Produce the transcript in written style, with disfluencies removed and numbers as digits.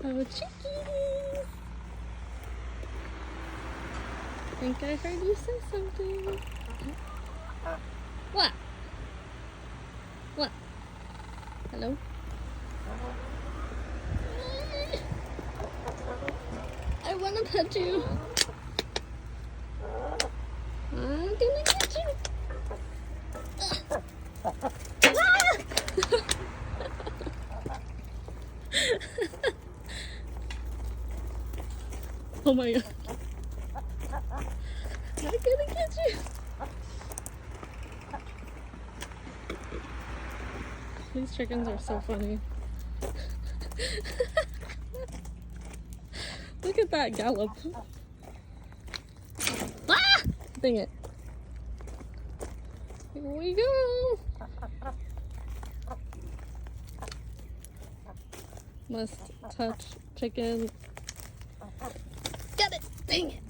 Oh, chickies! I think I heard you say something. What? What? Hello? I want to pet you. I'm gonna get you. Oh my god. I'm gonna get you. These chickens are so funny. Look at that gallop. Ah! Dang it. Here we go. Must touch chicken. Get it! Dang it!